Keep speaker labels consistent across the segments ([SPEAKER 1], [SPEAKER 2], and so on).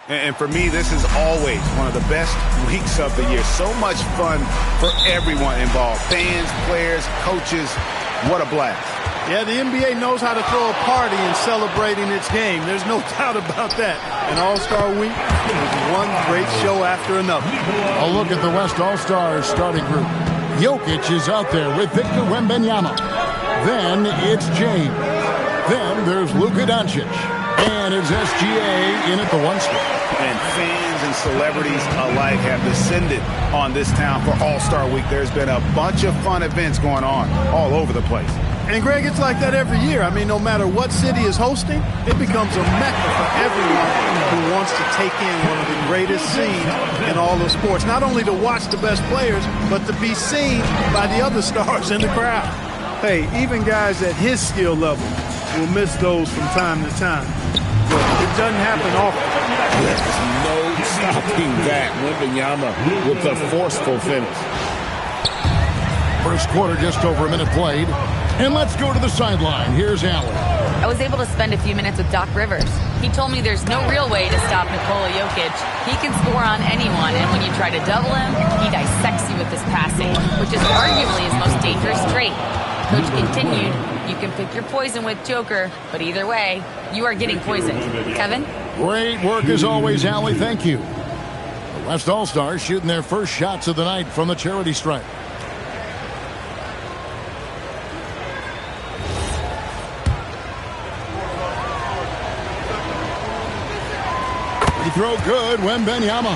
[SPEAKER 1] And for me, this is always one of the best weeks of the year. So much fun for everyone involved. Fans, players, coaches. What a blast.
[SPEAKER 2] Yeah, the NBA knows how to throw a party in celebrating its game. There's no doubt about that. And All-Star Week is one great show after another.
[SPEAKER 3] A look at the West All-Stars starting group. Jokic is out there with Victor Wembanyama. Then it's James. Then there's Luka Doncic. And it's SGA in at the 1 spot.
[SPEAKER 1] And fans and celebrities alike have descended on this town for All-Star Week. There's been a bunch of fun events going on all over the place.
[SPEAKER 2] And, Greg, it's like that every year. I mean, no matter what city is hosting, it becomes a mecca for everyone who wants to take in one of the greatest scenes in all of sports. Not only to watch the best players, but to be seen by the other stars in the crowd. Hey, even guys at his skill level will miss those from time to time. But it doesn't happen often.
[SPEAKER 4] There's no stopping that. Wembanyama with a forceful finish.
[SPEAKER 3] First quarter, just over a minute played. And let's go to the sideline. Here's Allen.
[SPEAKER 5] I was able to spend a few minutes with Doc Rivers. He told me there's no real way to stop Nikola Jokic. He can score on anyone, and when you try to double him, he dissects you with his passing, which is arguably his most dangerous trait. Coach continued, you can pick your poison with Joker, but either way, you are getting poisoned. Kevin?
[SPEAKER 3] Great work as always, Allie. Thank you. The West All-Stars shooting their first shots of the night from the charity stripe. Throw good, Wembanyama.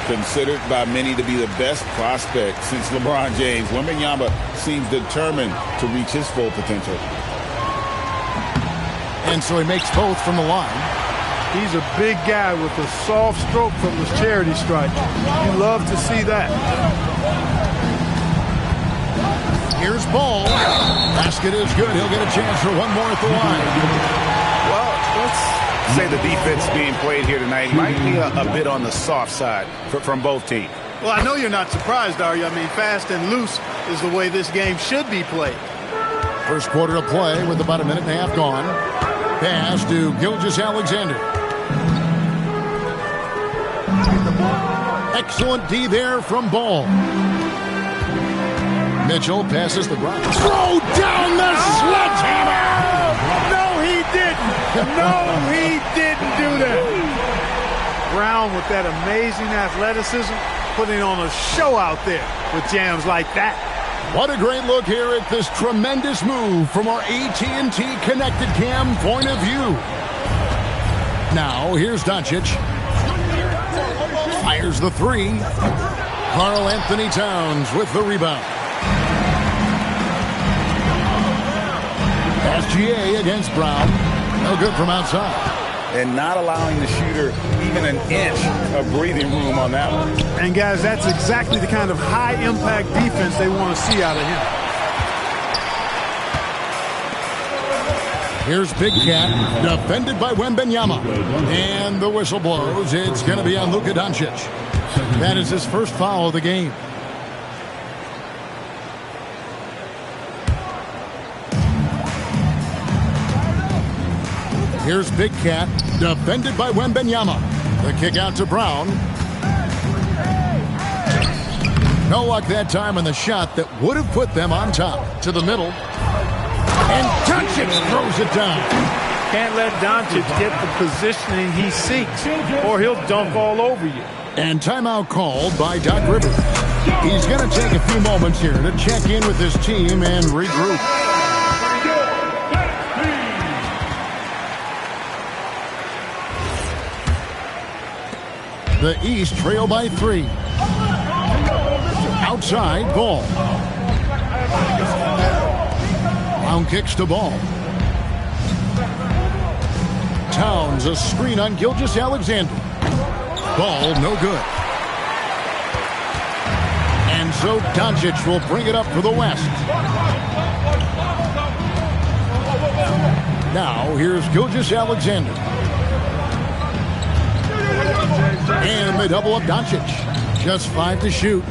[SPEAKER 4] Considered by many to be the best prospect since LeBron James, Wembanyama seems determined to reach his full potential.
[SPEAKER 3] And so he makes both from the line.
[SPEAKER 2] He's a big guy with a soft stroke from the charity stripe. You love to see that.
[SPEAKER 3] Here's Ball. Basket is good. He'll get a chance for one more at the line.
[SPEAKER 1] Well, let's say the defense being played here tonight might be a bit on the soft side from both teams.
[SPEAKER 2] Well, I know you're not surprised, are you? I mean, fast and loose is the way this game should be played.
[SPEAKER 3] First quarter of play with about a minute and a half gone. Pass to Gilgeous-Alexander. Excellent D there from Ball. Mitchell passes the Brown. Throw down the sledgehammer!
[SPEAKER 2] No, he didn't. No, he didn't do that. Brown with that amazing athleticism, putting on a show out there with jams like that.
[SPEAKER 3] What a great look here at this tremendous move from our AT&T Connected Cam point of view. Now, here's Doncic. Fires the three. Karl Anthony Towns with the rebound. SGA against Brown. No good from outside.
[SPEAKER 1] And not allowing the shooter even an inch of breathing room on that one.
[SPEAKER 2] And, guys, that's exactly the kind of high-impact defense they want to see out of him.
[SPEAKER 3] Here's Big Cat, defended by Wembanyama. And the whistle blows. It's going to be on Luka Doncic. That is his first foul of the game. Here's Big Cat, defended by Wembanyama. The kick out to Brown. No luck that time on the shot that would have put them on top. To the middle. And Doncic throws it down.
[SPEAKER 2] Can't let Doncic get the positioning he seeks, or he'll dunk all over you.
[SPEAKER 3] And timeout called by Doc Rivers. He's going to take a few moments here to check in with his team and regroup. The East trail by 3. Outside, Ball. Brown kicks to Ball. Towns, a screen on Gilgeous-Alexander. Ball, no good. And so Doncic will bring it up for the West. Now, here's Gilgeous-Alexander. And they double up Doncic. Just 5 to shoot.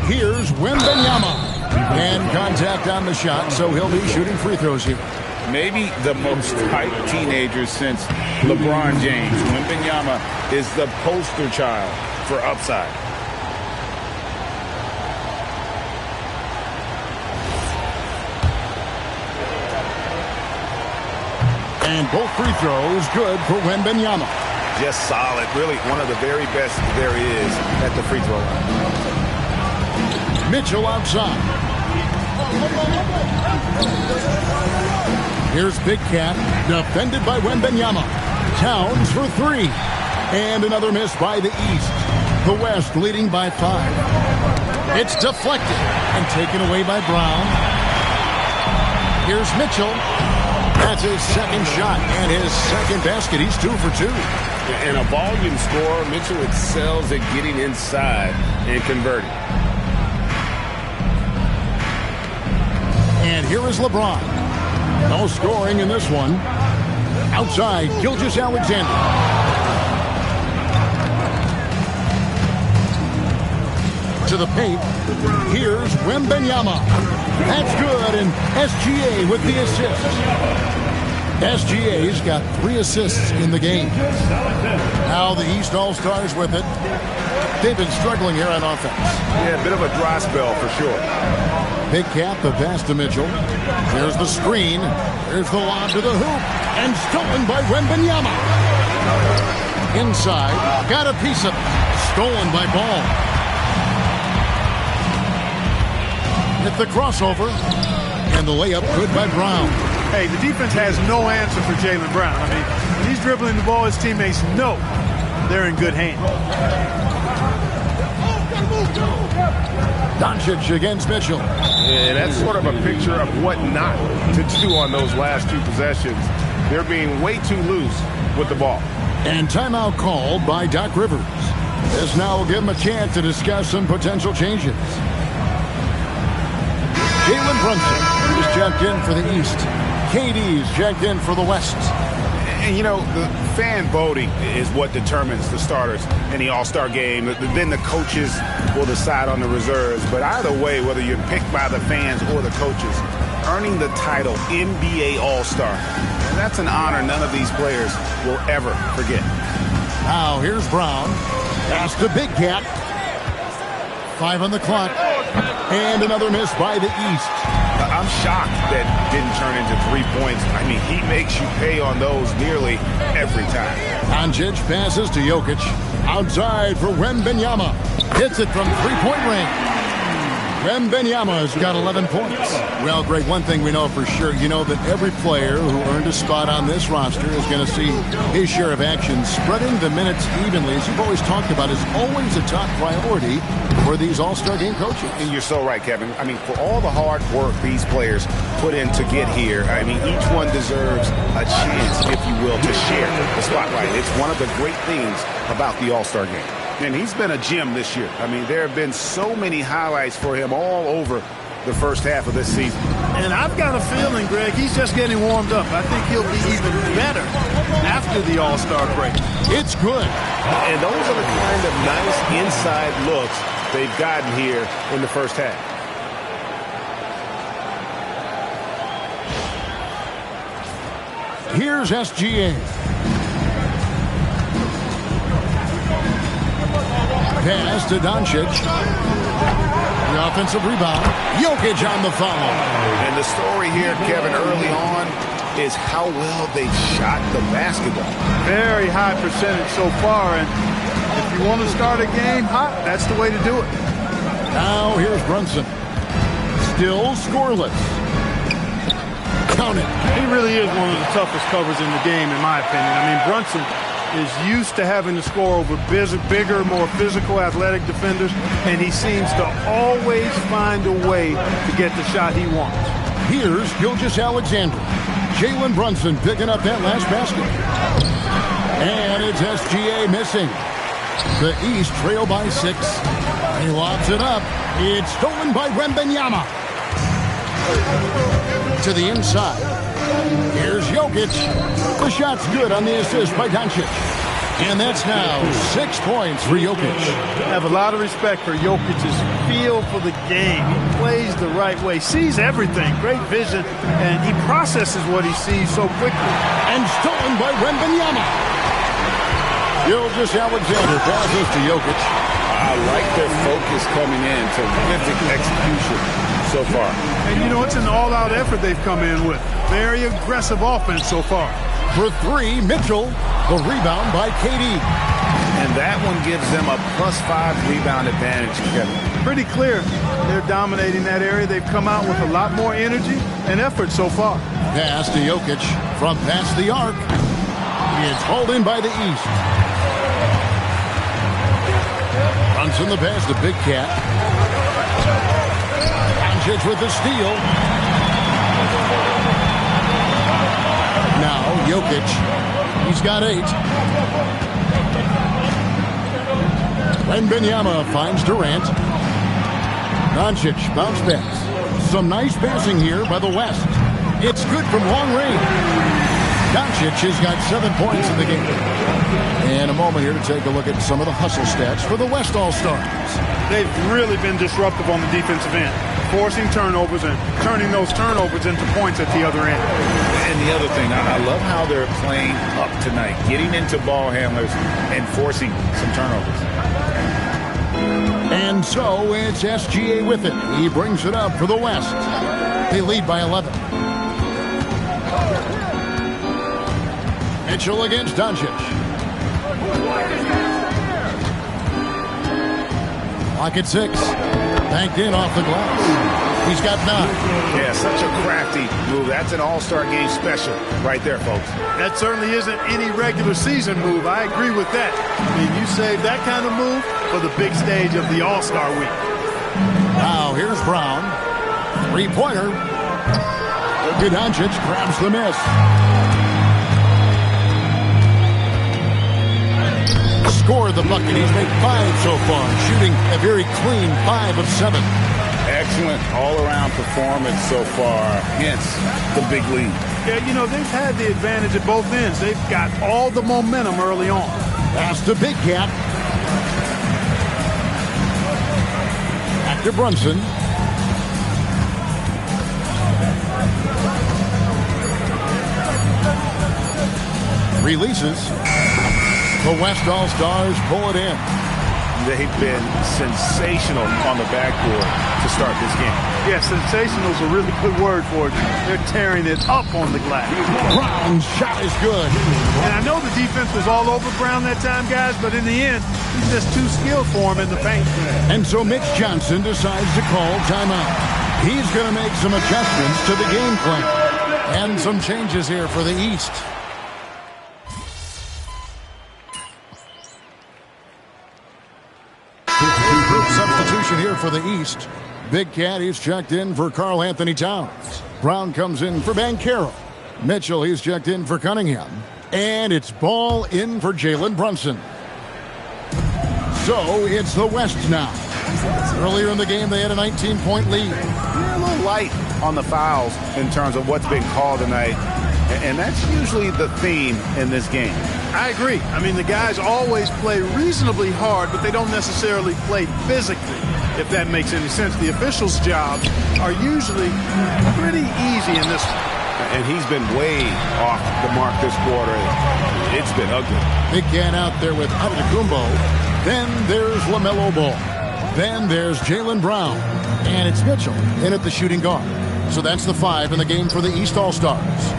[SPEAKER 3] Here's Wembanyama. And contact on the shot, so he'll be shooting free throws here.
[SPEAKER 4] maybe the most hyped teenager since LeBron James. Wembanyama is the poster child for upside.
[SPEAKER 3] And both free throws good for Wembanyama.
[SPEAKER 1] Just solid. Really one of the very best there is at the free throw line.
[SPEAKER 3] Mitchell outside. Here's Big Cat, defended by Wembanyama. Towns for three. And another miss by the East. The West leading by 5. It's deflected and taken away by Brown. Here's Mitchell. That's his second shot and his second basket. He's 2 for 2.
[SPEAKER 4] And a volume scorer, Mitchell excels at getting inside and converting.
[SPEAKER 3] And here is LeBron. No scoring in this one. Outside, Gilgeous-Alexander. To the paint. Here's Wembanyama. That's good, and SGA with the assist. SGA's got 3 assists in the game. Now the East All-Stars with it. They've been struggling here on offense.
[SPEAKER 1] Yeah, a bit of a dry spell for sure.
[SPEAKER 3] Big Cat, the pass to Mitchell. There's the screen. There's the lob to the hoop. And stolen by Wembanyama. Inside. Got a piece of it. Stolen by Ball. Hit the crossover. And the layup good by Brown.
[SPEAKER 2] Hey, the defense has no answer for Jaylen Brown. I mean, when he's dribbling the ball, his teammates know they're in good hands.
[SPEAKER 3] Doncic against Mitchell.
[SPEAKER 6] And that's sort of a picture of what not to do on those last 2 possessions. They're being way too loose with the ball.
[SPEAKER 3] And timeout called by Doc Rivers. This now will give him a chance to discuss some potential changes. Jalen Brunson is checked in for the East. KD's checked in for the West.
[SPEAKER 1] And, you know, the fan voting is what determines the starters in the All-Star game. Then the coaches will decide on the reserves. But either way, whether you're picked by the fans or the coaches, earning the title NBA All-Star, and that's an honor none of these players will ever forget.
[SPEAKER 3] Now here's Brown. Pass to Big Cat. 5 on the clock. And another miss by the East.
[SPEAKER 1] I'm shocked that didn't turn into 3 points. I mean, he makes you pay on those nearly every time.
[SPEAKER 3] Doncic passes to Jokic. Outside for Wembanyama. Hits it from three-point range. Wembanyama's got 11 points. Well, Greg, one thing we know for sure, you know that every player who earned a spot on this roster is going to see his share of action. Spreading the minutes evenly, as you've always talked about, is always a top priority for these All-Star game coaches.
[SPEAKER 1] And you're so right, Kevin. I mean, for all the hard work these players put in to get here, I mean, each one deserves a chance, if you will, to share the spotlight. It's one of the great things about the All-Star game. And he's been a gem this year. I mean, there have been so many highlights for him all over the first half of this season.
[SPEAKER 2] And I've got a feeling, Greg, he's just getting warmed up. I think he'll be even better after the All-Star break.
[SPEAKER 3] It's good.
[SPEAKER 1] And those are the kind of nice inside looks they've gotten here in the first half.
[SPEAKER 3] Here's SGA. Pass to Doncic. The offensive rebound. Jokic on the foul.
[SPEAKER 1] And the story here, Kevin, early on is how well they shot the basketball.
[SPEAKER 2] Very high percentage so far. And if you want to start a game hot, that's the way to do it.
[SPEAKER 3] Now here's Brunson. Still scoreless. Count it.
[SPEAKER 2] He really is one of the toughest covers in the game, in my opinion. I mean, Brunson is used to having to score over bigger, more physical, athletic defenders, and he seems to always find a way to get the shot he wants.
[SPEAKER 3] Here's Gilgeous-Alexander. Jalen Brunson picking up that last basket. And it's SGA missing. The East trail by 6. He lobs it up. It's stolen by Wembanyama. To the inside. Here's Jokic. The shot's good on the assist by Doncic. And that's now 6 points for Jokic.
[SPEAKER 2] I have a lot of respect for Jokic's feel for the game. He plays the right way, sees everything, great vision, and he processes what he sees so quickly.
[SPEAKER 3] And stolen by Wembanyama. Gilgeous Alexander passes to Jokic.
[SPEAKER 4] I like their focus coming in. Terrific execution so far.
[SPEAKER 2] And, you know, it's an all-out effort they've come in with. Very aggressive offense so far.
[SPEAKER 3] For three, Mitchell. The rebound by KD.
[SPEAKER 1] And that one gives them a +5 rebound advantage, Kevin.
[SPEAKER 2] Pretty clear. They're dominating that area. They've come out with a lot more energy and effort so far.
[SPEAKER 3] Pass to Jokic from past the arc. It's hauled in by the East. Brunson the pass to Big Cat. Doncic with the steal. Now Jokic. He's got 8. Wembanyama finds Durant. Doncic bounce pass. Some nice passing here by the West. It's good from long range. Doncic has got 7 points in the game. And a moment here to take a look at some of the hustle stats for the West All-Stars.
[SPEAKER 2] They've really been disruptive on the defensive end, forcing turnovers and turning those turnovers into points at the other end.
[SPEAKER 4] And the other thing, I love how they're playing up tonight, getting into ball handlers and forcing some turnovers.
[SPEAKER 3] And so it's SGA with it. He brings it up for the West. They lead by 11. Mitchell against Doncic. Clock at 6. Banked in off the glass. He's got 9.
[SPEAKER 1] Yeah, such a crafty move. That's an all-star game special right there, folks.
[SPEAKER 2] That certainly isn't any regular season move. I agree with that. I mean, you save that kind of move for the big stage of the All-Star week.
[SPEAKER 3] Now here's Brown. 3-pointer. Doncic grabs the miss. Scored the bucket. He's made 5 so far, shooting a very clean 5 of 7.
[SPEAKER 4] Excellent all-around performance so far, hence the big lead.
[SPEAKER 2] Yeah, you know, they've had the advantage at both ends. They've got all the momentum early on.
[SPEAKER 3] Pass to Big Cat. Back to Brunson. Releases. The West All-Stars pull it in.
[SPEAKER 1] They've been sensational on the backboard to start this game.
[SPEAKER 2] Yeah, sensational is a really good word for it. They're tearing it up on the glass.
[SPEAKER 3] Brown's shot is good.
[SPEAKER 2] And I know the defense was all over Brown that time, guys, but in the end, he's just too skilled for him in the paint.
[SPEAKER 3] And so Mitch Johnson decides to call timeout. He's going to make some adjustments to the game plan. And some changes here for the East. Substitution here for the East. Big Cat, he's checked in for Karl Anthony Towns. Brown comes in for Banchero. Mitchell, he's checked in for Cunningham. And it's ball in for Jalen Brunson. So it's the West now. Earlier in the game, they had a 19-point lead.
[SPEAKER 1] They're a little light on the fouls in terms of what's been called tonight. And that's usually the theme in this game.
[SPEAKER 2] I agree. I mean, the guys always play reasonably hard, but they don't necessarily play physically, if that makes any sense. The officials' jobs are usually pretty easy in this one.
[SPEAKER 1] And he's been way off the mark this quarter. It's been ugly.
[SPEAKER 3] Big Cat out there with Antetokounmpo. Then there's LaMelo Ball. Then there's Jaylen Brown. And it's Mitchell in at the shooting guard. So that's the 5 in the game for the East All-Stars.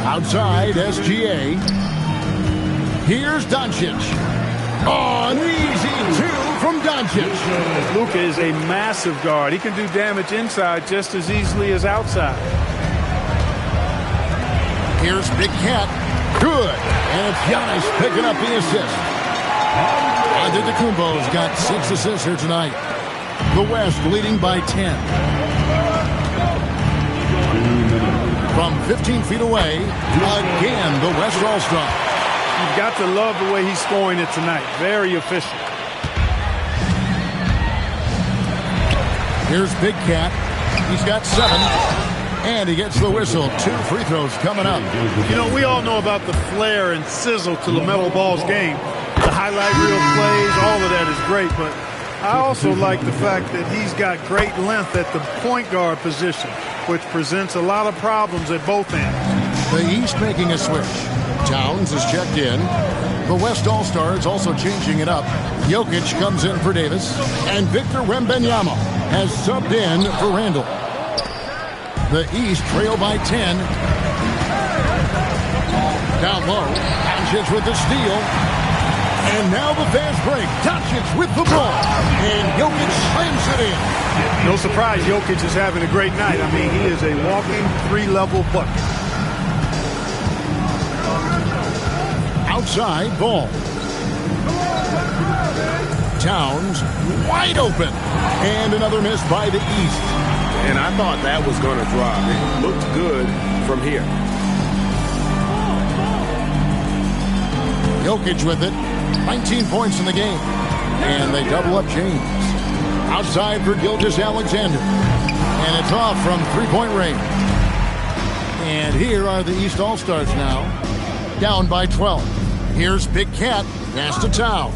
[SPEAKER 3] Outside, SGA. Here's Doncic. Oh, an easy 2 from Doncic.
[SPEAKER 2] Luka is a massive guard. He can do damage inside just as easily as outside.
[SPEAKER 3] Here's Big Cat. Good. And it's Giannis picking up the assist. Antetokounmpo's got 6 assists here tonight. The West leading by 10. From 15 feet away, again, the West All-Star.
[SPEAKER 2] You've got to love the way he's scoring it tonight. Very efficient.
[SPEAKER 3] Here's Big Cat. He's got 7. And he gets the whistle. 2 free throws coming up.
[SPEAKER 2] You know, we all know about the flair and sizzle to LaMelo Ball's game. The highlight reel plays, all of that is great, but I also like the fact that he's got great length at the point guard position, which presents a lot of problems at both ends.
[SPEAKER 3] The East making a switch. Towns is checked in. The West All-Stars also changing it up. Jokic comes in for Davis, and Victor Wembanyama has subbed in for Randall. The East trail by 10. Down low, Doncic with the steal. And now the fast break. Doncic with the ball. And Jokic slams it in.
[SPEAKER 2] No surprise Jokic is having a great night. I mean, he is a walking 3-level bucket. Outside ball. Towns wide open. And another miss by the East.
[SPEAKER 6] And I thought that was going to drop. It looked good from here.
[SPEAKER 3] Jokic with it. 19 points in the game. And they double up James. Outside for Gilgeous-Alexander. And it's off from 3-point range. And here are the East All-Stars now. Down by 12. Here's Big Cat. Pass to Towns.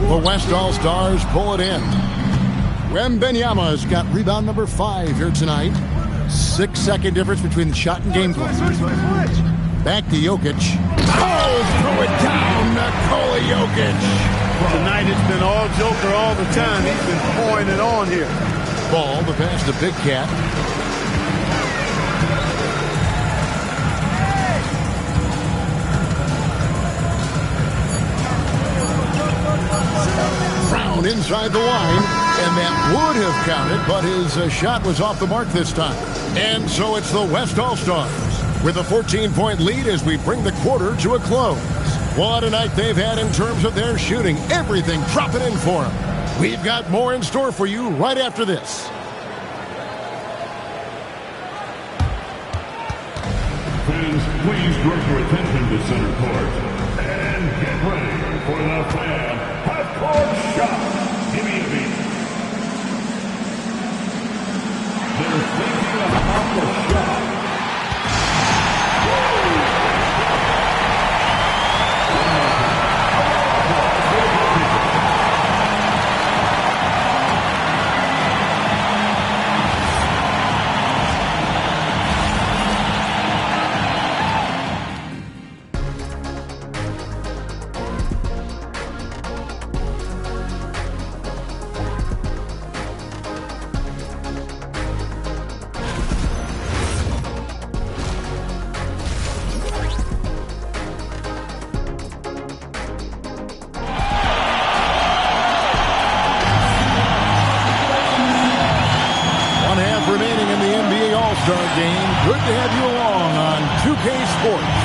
[SPEAKER 3] The West All-Stars pull it in. Wembanyama's got rebound number 5 here tonight. 6-second difference between the shot and game play. Back to Jokic. Oh, throw it down, Nikola Jokic.
[SPEAKER 2] Tonight it's been all Joker all the time. He's been pouring it on here.
[SPEAKER 3] Ball, the pass to Big Cat. Brown inside the line, and that would have counted, but his shot was off the mark this time. And so it's the West All-Stars with a 14-point lead as we bring the quarter to a close. What a night they've had in terms of their shooting. Everything dropping in for them. We've got more in store for you right after this.
[SPEAKER 7] Fans, please direct your attention to center court. And get ready for the fan half-court shot. Give me a beat. They're thinking about the shot.
[SPEAKER 3] Game. Good to have you along on 2K Sports.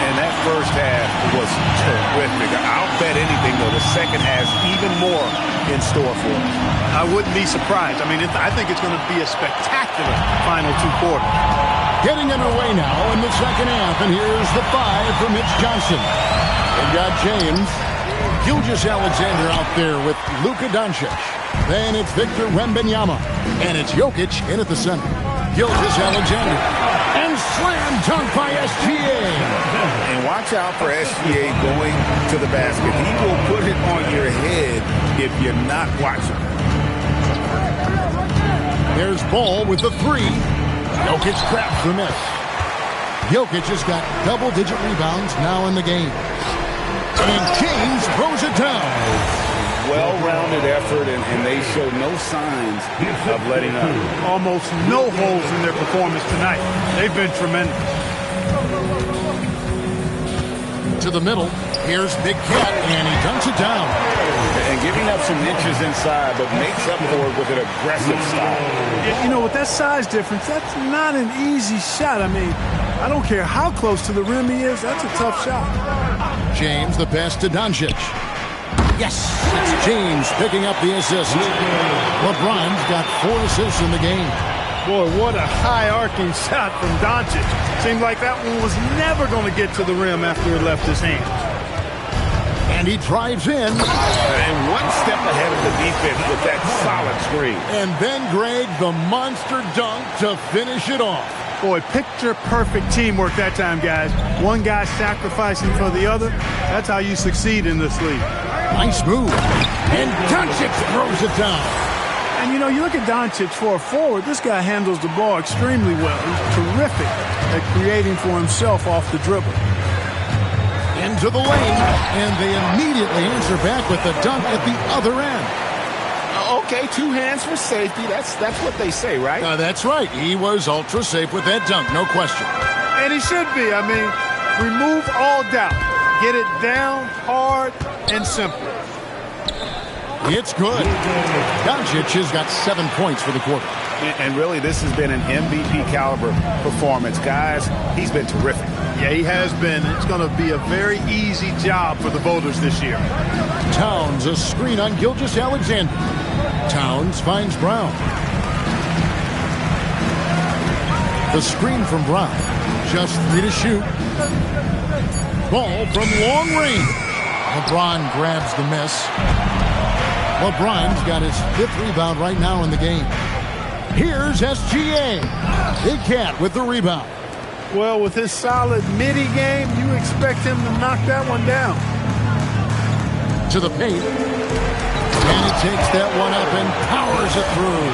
[SPEAKER 1] And that first half was terrific. I'll bet anything, though, the second has even more in store for us.
[SPEAKER 2] I wouldn't be surprised. I mean, I think it's going to be a spectacular final 2 quarters.
[SPEAKER 3] Getting underway now in the second half, and here's the 5 for Mitch Johnson. They've got James. Gilgeous-Alexander out there with Luka Doncic. Then it's Victor Wembanyama. And it's Jokic in at the center. Gilgeous-Alexander. And slam dunk by SGA.
[SPEAKER 1] And watch out for SGA going to the basket. He will put it on your head if you're not watching.
[SPEAKER 3] There's Ball with the 3. Jokic grabs the miss. Jokic has got double-digit rebounds now in the game. And James throws it down.
[SPEAKER 1] Well-rounded effort, and they show no signs of letting up.
[SPEAKER 2] Almost no holes in their performance tonight. They've been tremendous.
[SPEAKER 3] To the middle. Here's Big Cat, and he dunks it down.
[SPEAKER 1] And giving up some inches inside, but makes up for it with an aggressive style.
[SPEAKER 2] You know, with that size difference, that's not an easy shot. I mean, I don't care how close to the rim he is. That's a tough shot.
[SPEAKER 3] James, the pass to Doncic. Yes, it's James picking up the assist. LeBron's got 4 assists in the game.
[SPEAKER 2] Boy, what a high-arcing shot from Doncic. Seemed like that one was never going to get to the rim after it left his hands.
[SPEAKER 3] And he drives in.
[SPEAKER 1] And one step ahead of the defense with that solid screen.
[SPEAKER 3] And then, Greg, the monster dunk to finish it off.
[SPEAKER 2] Boy, picture-perfect teamwork that time, guys. One guy sacrificing for the other. That's how you succeed in this league.
[SPEAKER 3] Nice move. And Doncic throws it down.
[SPEAKER 2] And, you know, you look at Doncic for a forward, this guy handles the ball extremely well. He's terrific at creating for himself off the dribble.
[SPEAKER 3] Into the lane, and they immediately answer back with the dunk at the other end.
[SPEAKER 1] Okay, 2 hands for safety. That's what they say, right?
[SPEAKER 3] That's right. He was ultra safe with that dunk, no question.
[SPEAKER 2] And he should be. I mean, remove all doubt. Get it down, hard, and simple.
[SPEAKER 3] It's good. Doncic has got 7 points for the quarter.
[SPEAKER 1] And really, this has been an MVP caliber performance. Guys, he's been terrific.
[SPEAKER 2] Yeah, he has been. It's going to be a very easy job for the voters this year.
[SPEAKER 3] Towns, a screen on Gilgeous-Alexander. Towns finds Brown. The screen from Brown. Just 3 to shoot. Ball from long range. LeBron grabs the miss. LeBron's got his 5th rebound right now in the game. Here's SGA. Big Cat with the rebound.
[SPEAKER 2] Well, with his solid midi game, you expect him to knock that one down.
[SPEAKER 3] To the paint. And he takes that one up and powers it through.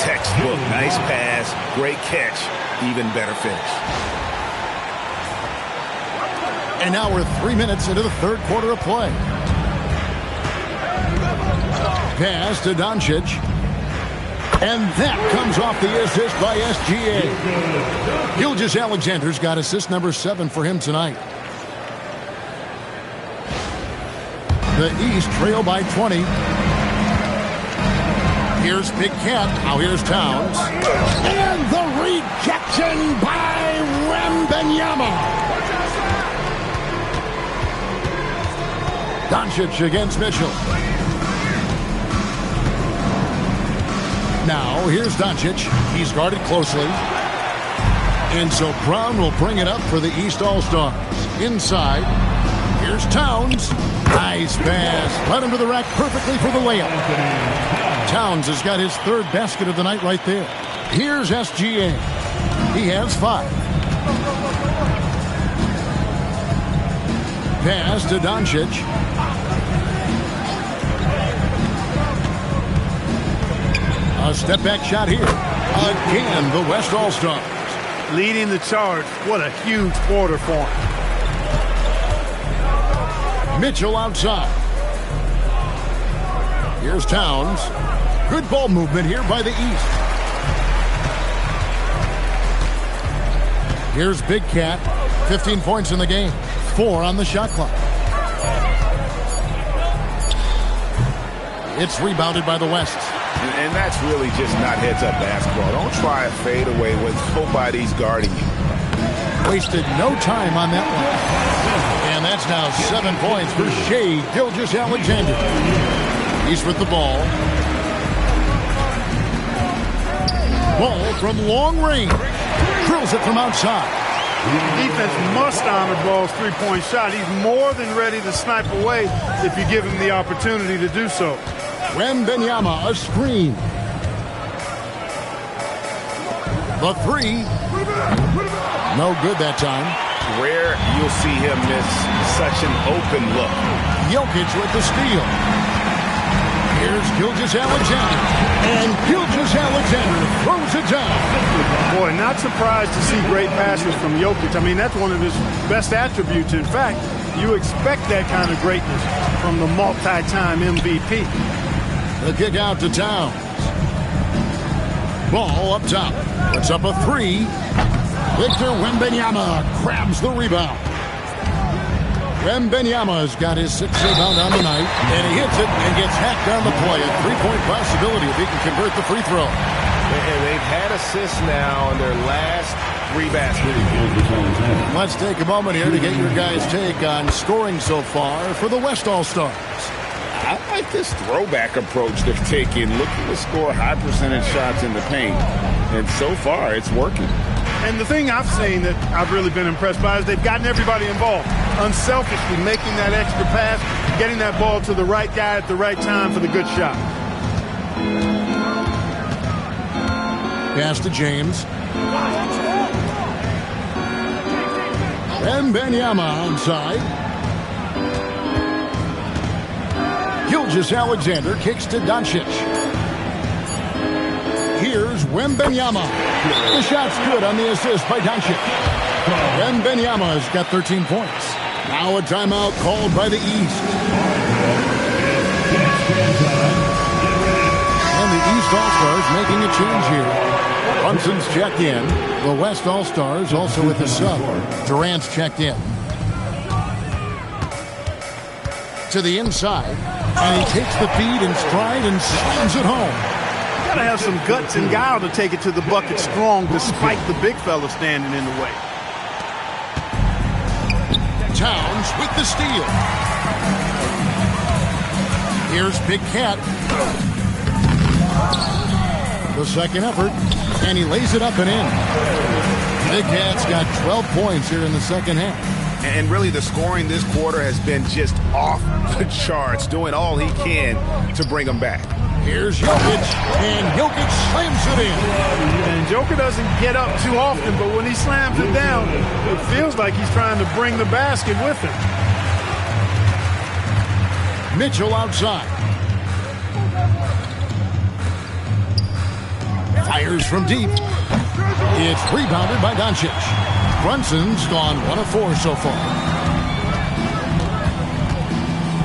[SPEAKER 1] Textbook, nice pass, great catch, even better finish.
[SPEAKER 3] And now we're 3 minutes into the 3rd quarter of play. Pass to Doncic. And that comes off the assist by SGA. Gilgeous-Alexander's got assist number 7 for him tonight. The East trail by 20. Here's Big Cat. Now here's Towns. And the rejection by Wembanyama. Doncic against Mitchell. Now, here's Doncic. He's guarded closely. And so Brown will bring it up for the East All-Stars. Inside, here's Towns. Nice pass. Led him to the rack perfectly for the layup. Towns has got his 3rd basket of the night right there. Here's SGA. He has 5. Pass to Doncic. A step-back shot here. Again, the West All-Stars.
[SPEAKER 2] Leading the charge. What a huge quarter for him.
[SPEAKER 3] Mitchell outside. Here's Towns. Good ball movement here by the East. Here's Big Cat. 15 points in the game. 4 on the shot clock. It's rebounded by the West.
[SPEAKER 1] And that's really just not heads-up basketball. Don't try a fadeaway when nobody's guarding you.
[SPEAKER 3] Wasted no time on that one. And that's now 7 points for Shai Gilgeous-Alexander. He's with the ball. Ball from long range. Drills it from outside.
[SPEAKER 2] Defense must honor Ball's 3-point shot. He's more than ready to snipe away if you give him the opportunity to do so.
[SPEAKER 3] Wembanyama, a screen. The 3. No good that time.
[SPEAKER 1] Rare you'll see him miss such an open look.
[SPEAKER 3] Jokic with the steal. Here's Gilgeous-Alexander. And Gilgeous-Alexander throws it down.
[SPEAKER 2] Boy, not surprised to see great passes from Jokic. I mean, that's one of his best attributes. In fact, you expect that kind of greatness from the multi-time MVP.
[SPEAKER 3] The kick out to Towns. Ball up top. Puts up a 3. Victor Wembanyama grabs the rebound. Wembanyama's got his 6th rebound on the night, and he hits it and gets hacked on the play. A 3-point possibility if he can convert the free throw.
[SPEAKER 6] And they've had assists now on their last 3 baskets.
[SPEAKER 3] Let's take a moment here to get your guys' take on scoring so far for the West All-Stars.
[SPEAKER 4] I like this throwback approach they're taking, looking to score high percentage shots in the paint. And so far, it's working.
[SPEAKER 2] And the thing I've seen that I've really been impressed by is they've gotten everybody involved. Unselfishly making that extra pass, getting that ball to the right guy at the right time for the good shot.
[SPEAKER 3] Pass to James. Wembanyama outside. Gilgeous-Alexander kicks to Doncic. Here's Wembanyama. The shot's good on the assist by Doncic. Wembanyama's got 13 points. Now a timeout called by the East. And the East All-Stars making a change here. Brunson's checked in. The West All-Stars also with a sub. Durant's checked in. To the inside. And he takes the feed in stride and slams it home.
[SPEAKER 2] Got to have some guts and guile to take it to the bucket strong despite the big fella standing in the way.
[SPEAKER 3] Towns with the steal. Here's Big Cat. The second effort, and he lays it up and in. Big Cat's got 12 points here in the second half.
[SPEAKER 1] And really the scoring this quarter has been just off the charts, doing all he can to bring them back.
[SPEAKER 3] Here's Jokic, and Jokic slams it in.
[SPEAKER 2] And Joker doesn't get up too often, but when he slams it down, it feels like he's trying to bring the basket with him.
[SPEAKER 3] Mitchell outside. Fires from deep. It's rebounded by Doncic. Brunson's gone 1 of 4 so far.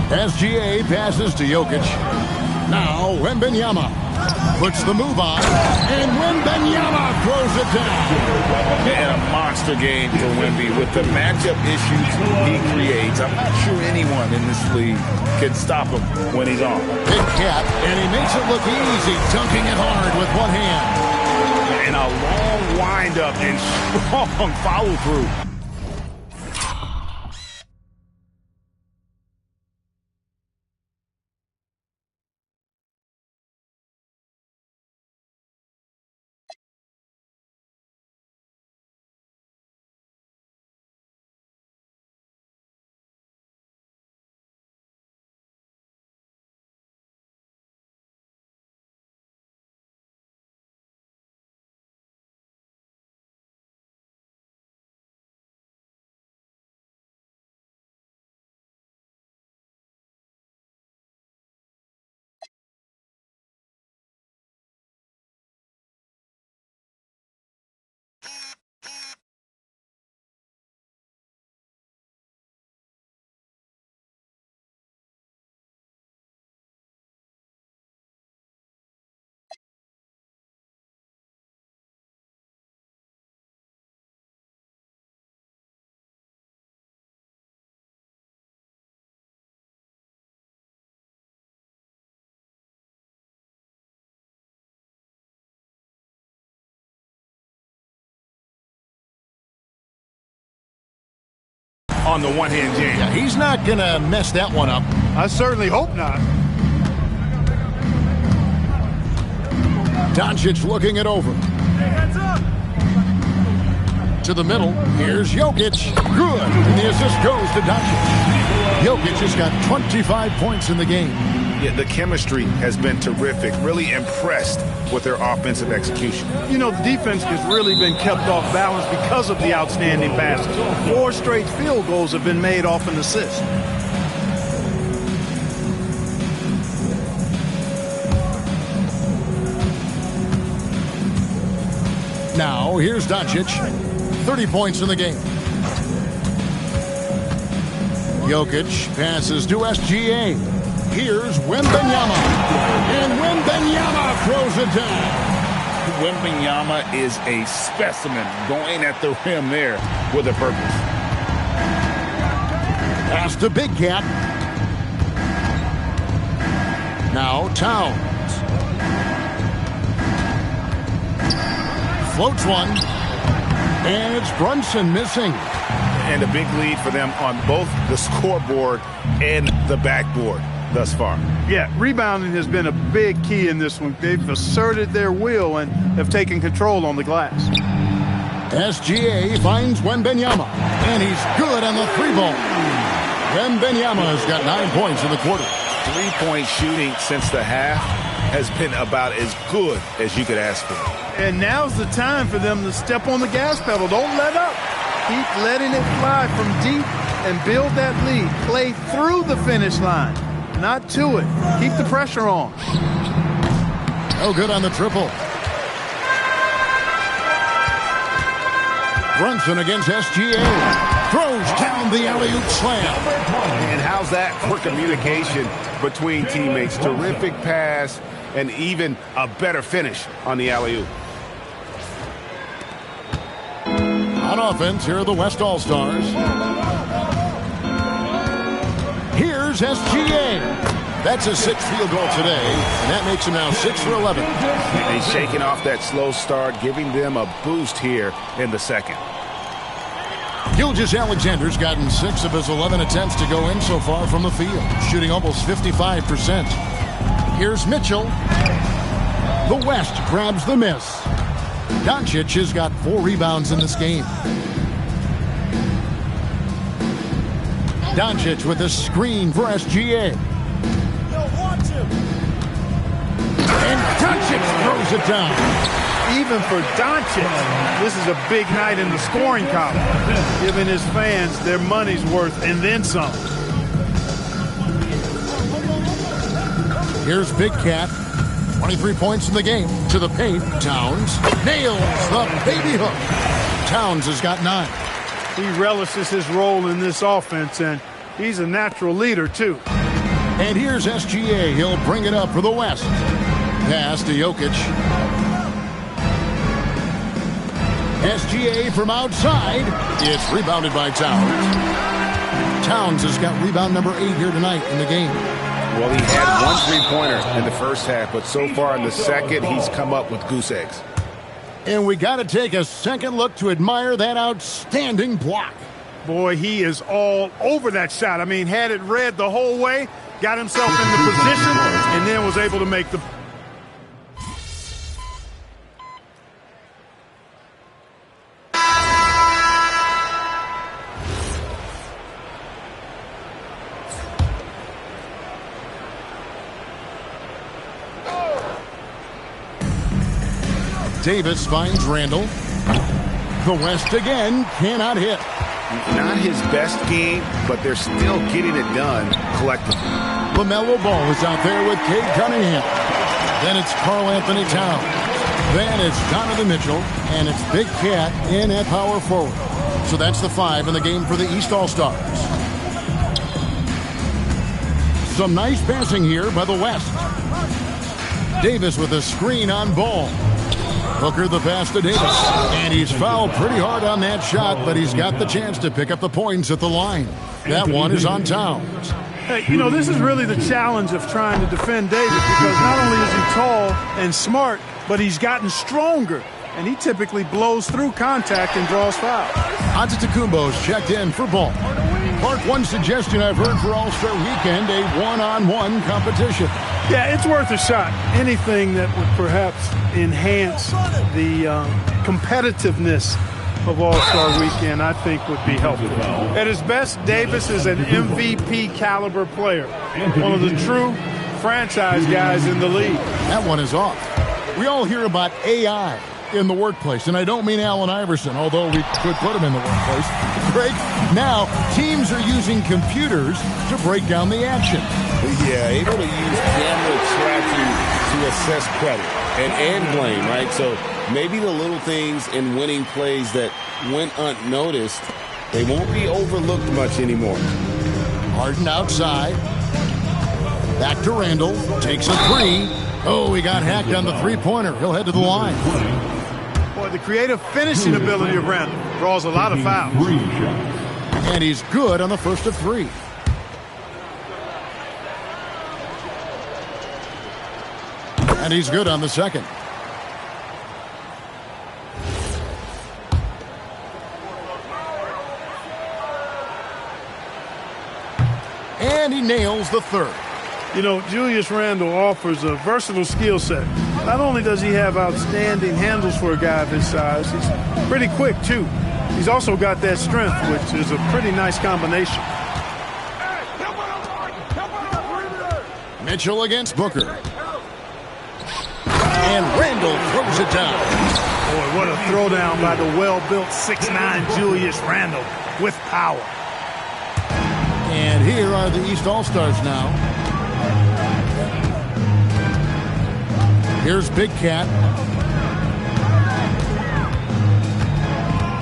[SPEAKER 3] SGA passes to Jokic. Now Wembanyama puts the move on, and Wembanyama throws it down.
[SPEAKER 4] And a monster game for Wemby with the matchup issues he creates. I'm not sure anyone in this league can stop him when he's on.
[SPEAKER 3] Big Cat, and he makes it look easy, dunking it hard with one hand.
[SPEAKER 1] And a long windup and strong follow through. On the one-hand jam.
[SPEAKER 3] Yeah, he's not going to mess that one up.
[SPEAKER 2] I certainly hope not.
[SPEAKER 3] Doncic looking it over. To the middle. Here's Jokic. Good. And the assist goes to Doncic. Jokic has got 25 points in the game.
[SPEAKER 1] Yeah, the chemistry has been terrific. Really impressed with their offensive execution.
[SPEAKER 2] You know, the defense has really been kept off balance because of the outstanding passes. 4 straight field goals have been made off an assist.
[SPEAKER 3] Now, here's Doncic. 30 points in the game. Jokic passes to SGA. Here's Wembanyama. And Wembanyama throws it down.
[SPEAKER 4] Wembanyama is a specimen going at the rim there with a purpose.
[SPEAKER 3] Pass to Big Cat. Now Towns. Floats one. And it's Brunson missing.
[SPEAKER 1] And a big lead for them on both the scoreboard and the backboard thus far.
[SPEAKER 2] Yeah, rebounding has been a big key in this one. They've asserted their will and have taken control on the glass.
[SPEAKER 3] SGA finds Wembanyama, and he's good on the three ball. Wembanyama has got 9 points in the quarter.
[SPEAKER 1] Three-point shooting since the half has been about as good as you could ask for.
[SPEAKER 2] And now's the time for them to step on the gas pedal. Don't let up. Keep letting it fly from deep and build that lead. Play through the finish line, not to it. Keep the pressure on.
[SPEAKER 3] No good on the triple. Brunson against SGA. Throws down the alley-oop slam.
[SPEAKER 6] And how's that for communication between teammates? Terrific pass and even a better finish on the alley-oop.
[SPEAKER 3] On offense, here are the West All-Stars. Here's SGA. That's his 6th field goal today, and that makes him now 6 for 11.
[SPEAKER 1] And he's shaking off that slow start, giving them a boost here in the second.
[SPEAKER 3] Gilgeous-Alexander's gotten 6 of his 11 attempts to go in so far from the field, shooting almost 55%. Here's Mitchell. The West grabs the miss. Doncic has got 4 rebounds in this game. Doncic with a screen for SGA. And Doncic throws it down.
[SPEAKER 2] Even for Doncic, this is a big night in the scoring column, giving his fans their money's worth and then some.
[SPEAKER 3] Here's Big Cat. 23 points in the game. To the paint. Towns nails the baby hook. Towns has got 9.
[SPEAKER 2] He relishes his role in this offense, and he's a natural leader, too.
[SPEAKER 3] And here's SGA. He'll bring it up for the West. Pass to Jokic. SGA from outside. It's rebounded by Towns. Towns has got rebound number 8 here tonight in the game.
[SPEAKER 1] Well, he had 1 3-pointer in the first half, but so far in the second, he's come up with goose eggs.
[SPEAKER 3] And we got to take a second look to admire that outstanding block.
[SPEAKER 2] Boy, he is all over that shot. I mean, had it read the whole way, got himself in the position, and then was able to make the...
[SPEAKER 3] Davis finds Randall. The West again cannot hit.
[SPEAKER 1] Not his best game, but they're still getting it done collectively.
[SPEAKER 3] LaMelo Ball is out there with Cade Cunningham. Then it's Karl Anthony Towns. Then it's Donovan Mitchell. And it's Big Cat in at power forward. So that's the 5 in the game for the East All-Stars. Some nice passing here by the West. Davis with a screen on Ball. Hooker the pass to Davis. And he's fouled pretty hard on that shot, but he's got the chance to pick up the points at the line. That one is on Towns.
[SPEAKER 2] Hey, you know, this is really the challenge of trying to defend Davis, because not only is he tall and smart, but he's gotten stronger. And he typically blows through contact and draws fouls.
[SPEAKER 3] Antetokounmpo's checked in for Ball. Clark, one suggestion I've heard for All-Star Weekend, a one-on-one competition.
[SPEAKER 2] Yeah, it's worth a shot. Anything that would perhaps enhance the competitiveness of All-Star Weekend, I think, would be helpful. At his best, Davis is an MVP caliber player. One of the true franchise guys in the league.
[SPEAKER 3] That one is off. We all hear about AI in the workplace, and I don't mean Allen Iverson, although we could put him in the workplace. Greg, now teams are using computers to break down the action.
[SPEAKER 4] Yeah, able to use camera tracking to assess credit and blame, right? So maybe the little things in winning plays that went unnoticed, they won't be overlooked much anymore.
[SPEAKER 3] Harden outside. Back to Randall. Takes a 3. Oh, he got hacked on the three-pointer. He'll head to the line.
[SPEAKER 2] Boy, the creative finishing ability of Randall draws a lot of fouls.
[SPEAKER 3] And he's good on the first of 3. And he's good on the second. And he nails the third.
[SPEAKER 2] You know, Julius Randle offers a versatile skill set. Not only does he have outstanding handles for a guy of his size, he's Pretty quick, too. He's also got that strength, which is a pretty nice combination.
[SPEAKER 3] Mitchell against Booker. And Randall throws it down.
[SPEAKER 2] Boy, what a throwdown by the well-built 6'9" Julius Randle with power.
[SPEAKER 3] And here are the East All-Stars now. Here's Big Cat.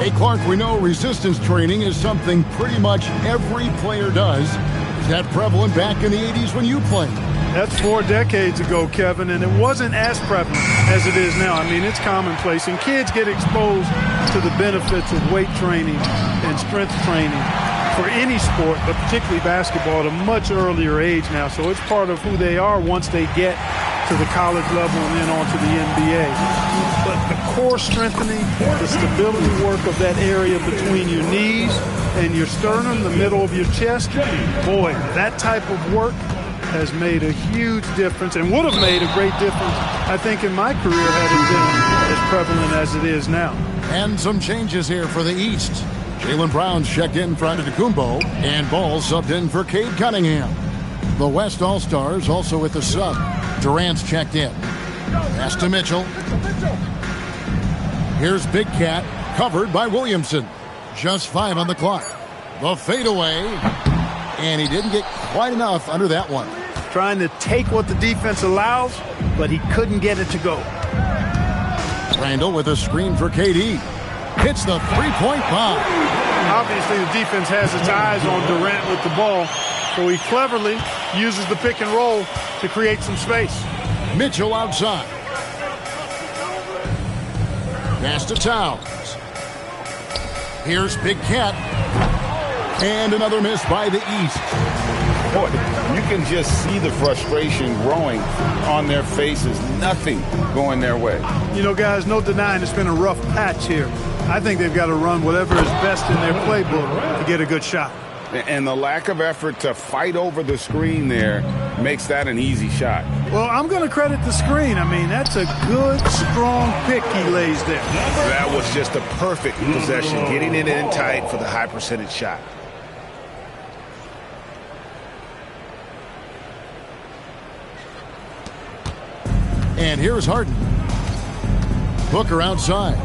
[SPEAKER 3] Hey, Clark, we know resistance training is something pretty much every player does. Is that prevalent back in the 80s when you played?
[SPEAKER 2] That's 4 decades ago, Kevin, and it wasn't as prevalent as it is now. I mean, it's commonplace, and kids get exposed to the benefits of weight training and strength training for any sport, but particularly basketball, at a much earlier age now. So it's part of who they are once they get to the college level and then on to the NBA. But the core strengthening, the stability work of that area between your knees and your sternum, the middle of your chest, boy, that type of work has made a huge difference and would have made a great difference, I think, in my career had it been as prevalent as it is now.
[SPEAKER 3] And some changes here for the East. Jaylen Brown's checked in for Antetokounmpo, and Ball subbed in for Cade Cunningham. The West All-Stars also with the sub. Durant's checked in. Pass to Mitchell. Here's Big Cat, covered by Williamson. Just 5 on the clock. The fadeaway, and he didn't get quite enough under that one.
[SPEAKER 2] Trying to take what the defense allows, but he couldn't get it to go.
[SPEAKER 3] Randall with a screen for KD. Hits the three-point bomb.
[SPEAKER 2] Obviously, the defense has its eyes on Durant with the ball, so he cleverly uses the pick and roll to create some space.
[SPEAKER 3] Mitchell outside. Pass to Towns. Here's Big Cat. And another miss by the East.
[SPEAKER 4] Boy, you can just see the frustration growing on their faces. Nothing going their way.
[SPEAKER 2] You know, guys, no denying it's been a rough patch here. I think they've got to run whatever is best in their playbook to get a good shot.
[SPEAKER 4] And the lack of effort to fight over the screen there makes that an easy shot.
[SPEAKER 2] Well, I'm going to credit the screen. I mean, that's a good, strong pick he lays there.
[SPEAKER 1] That was just a perfect possession, getting it in tight for the high percentage shot.
[SPEAKER 3] And here's Harden. Booker outside.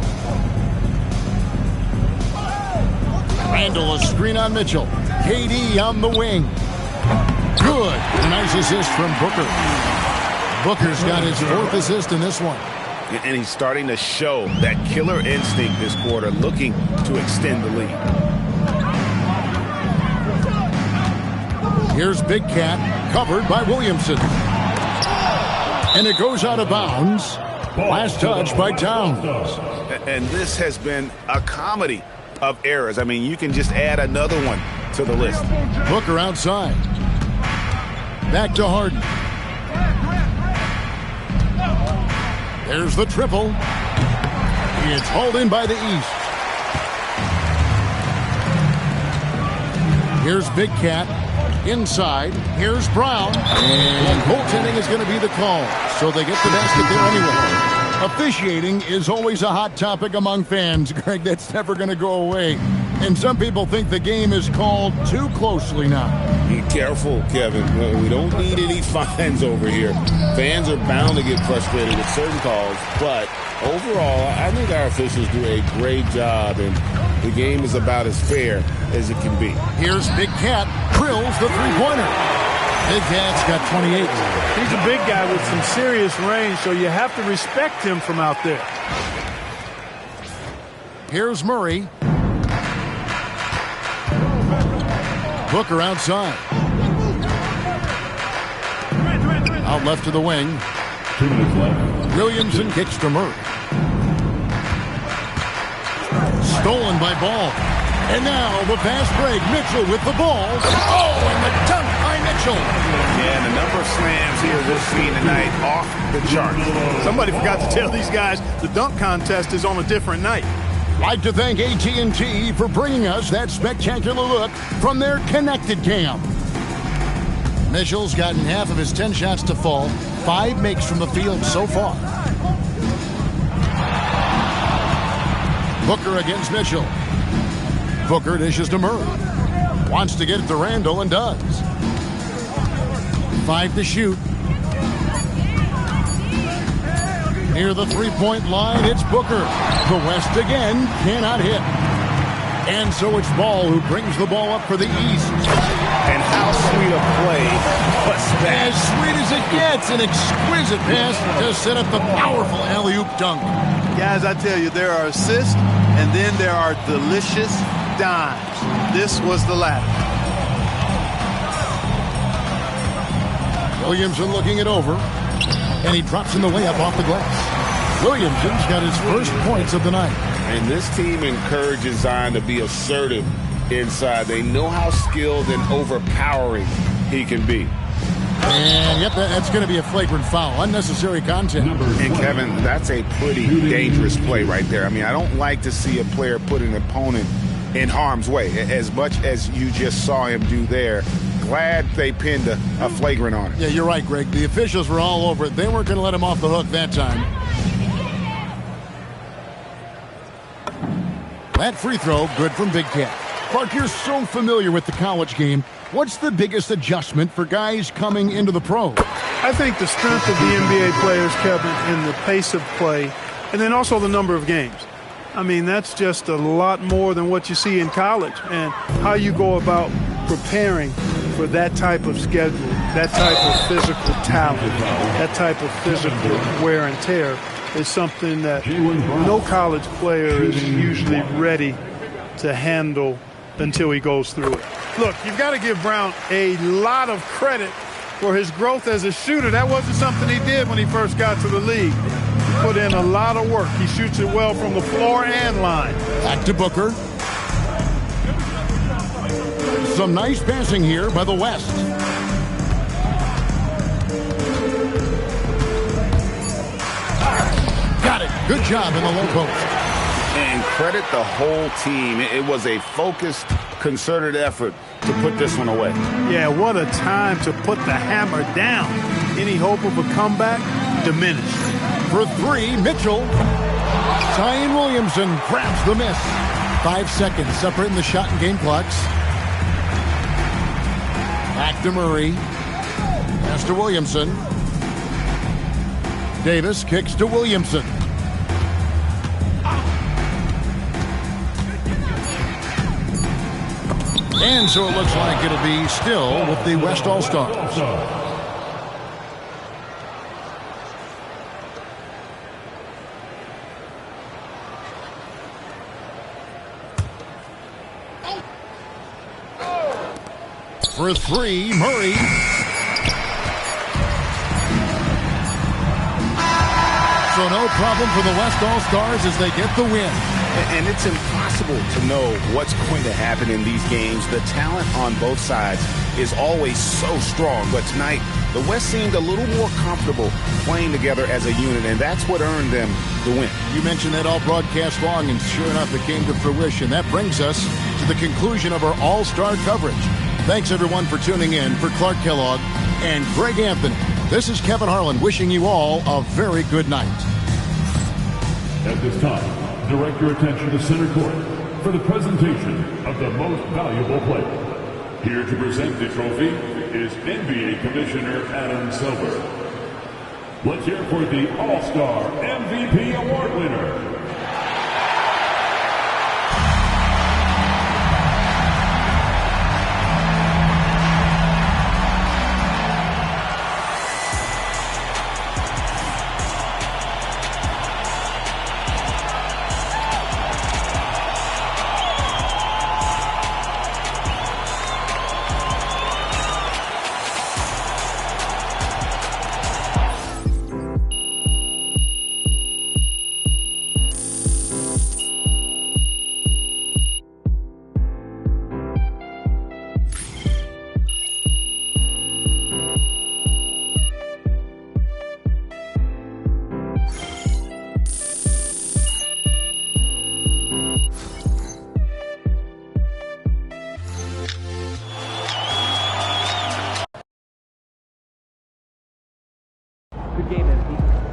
[SPEAKER 3] Randall, a screen on Mitchell. KD on the wing. Good. Nice assist from Booker. Booker's got his 4th assist in this one.
[SPEAKER 1] And he's starting to show that killer instinct this quarter, looking to extend the lead.
[SPEAKER 3] Here's Big Cat, covered by Williamson. And it goes out of bounds. Last touch by Towns.
[SPEAKER 1] And this has been a comedy of errors. I mean, you can just add another one to the list.
[SPEAKER 3] Booker outside. Back to Harden. There's the triple. It's hauled in by the East. Here's Big Cat. Inside. Here's Brown. And goaltending is going to be the call. So they get the basket there anyway. Officiating is always a hot topic among fans, Greg. That's never going to go away. And some people think the game is called too closely now.
[SPEAKER 4] Be careful, Kevin. We don't need any fines over here. Fans are bound to get frustrated with certain calls, but overall, I think our officials do a great job, and the game is about as fair as it can be.
[SPEAKER 3] Here's Big Cat, drills the three-pointer. Big Cat's got 28.
[SPEAKER 2] He's a big guy with some serious range, so you have to respect him from out there.
[SPEAKER 3] Here's Murray. Booker outside. Out left to the wing.
[SPEAKER 7] 2 minutes left.
[SPEAKER 3] Williamson kicks to Murray. Stolen by Ball. And now the fast break. Mitchell with the ball. Oh, and the dunk by Mitchell.
[SPEAKER 1] And the number of slams here we're seeing tonight off the charts.
[SPEAKER 2] Somebody forgot to tell these guys the dunk contest is on a different night.
[SPEAKER 3] Like to thank AT&T for bringing us that spectacular look from their connected cam. Mitchell's gotten half of his 10 shots to fall. 5 makes from the field so far. Booker against Mitchell. Booker dishes to Murray. Wants to get it to Randall and does. 5 to shoot. Near the three-point line, it's Booker. The West again cannot hit. And so it's Ball who brings the ball up for the East.
[SPEAKER 1] And how sweet a play was that?
[SPEAKER 3] As sweet as it gets, an exquisite pass to set up the powerful alley-oop dunk.
[SPEAKER 2] Guys, I tell you, there are assists, and then there are delicious dimes. This was the latter.
[SPEAKER 3] Williamson looking it over, and he drops in the layup off the glass. Williamson's got his first points of the night.
[SPEAKER 4] And this team encourages Zion to be assertive inside. They know how skilled and overpowering he can be.
[SPEAKER 3] And, yep, that's going to be a flagrant foul. Unnecessary contact.
[SPEAKER 1] And, Kevin, that's a pretty dangerous play right there. I mean, I don't like to see a player put an opponent in harm's way, as much as you just saw him do there. Glad they pinned a flagrant on him.
[SPEAKER 3] Yeah, you're right, Greg. The officials were all over it. They weren't going to let him off the hook that time. That free throw, good from Big Cat. Clark, you're so familiar with the college game. What's the biggest adjustment for guys coming into the pros?
[SPEAKER 2] I think the strength of the NBA players, Kevin, and the pace of play, and then also the number of games. I mean, that's just a lot more than what you see in college, and how you go about preparing for that type of schedule, that type of physical talent, that type of physical wear and tear is something that no college player is usually ready to handle until he goes through it. Look, you've got to give Brown a lot of credit for his growth as a shooter. That wasn't something he did when he first got to the league. He put in a lot of work. He shoots it well from the floor and line.
[SPEAKER 3] Back to Booker. Some nice passing here by the West. Got it. Good job in the low post.
[SPEAKER 1] And credit the whole team. It was a focused, concerted effort to put this one away.
[SPEAKER 2] Yeah, what a time to put the hammer down. Any hope of a comeback diminished.
[SPEAKER 3] For three, Mitchell. Zion Williamson grabs the miss. 5 seconds separating the shot and game clocks. Back to Murray. Pass to Williamson. Davis kicks to Williamson. And so it looks like it'll be still with the West All-Stars. For three, Murray. So no problem for the West All-Stars as they get the win.
[SPEAKER 1] And it's impossible to know what's going to happen in these games. The talent on both sides is always so strong. But tonight, the West seemed a little more comfortable playing together as a unit, and that's what earned them the win.
[SPEAKER 3] You mentioned that all broadcast long, and sure enough, it came to fruition. That brings us to the conclusion of our all-star coverage. Thanks, everyone, for tuning in. For Clark Kellogg and Greg Anthony, this is Kevin Harlan wishing you all a very good night.
[SPEAKER 7] At this time, direct your attention to center court for the presentation of the most valuable player. Here to present the trophy is NBA Commissioner Adam Silver. Let's hear for the All-Star MVP Award winner.
[SPEAKER 8] Good game, MVP.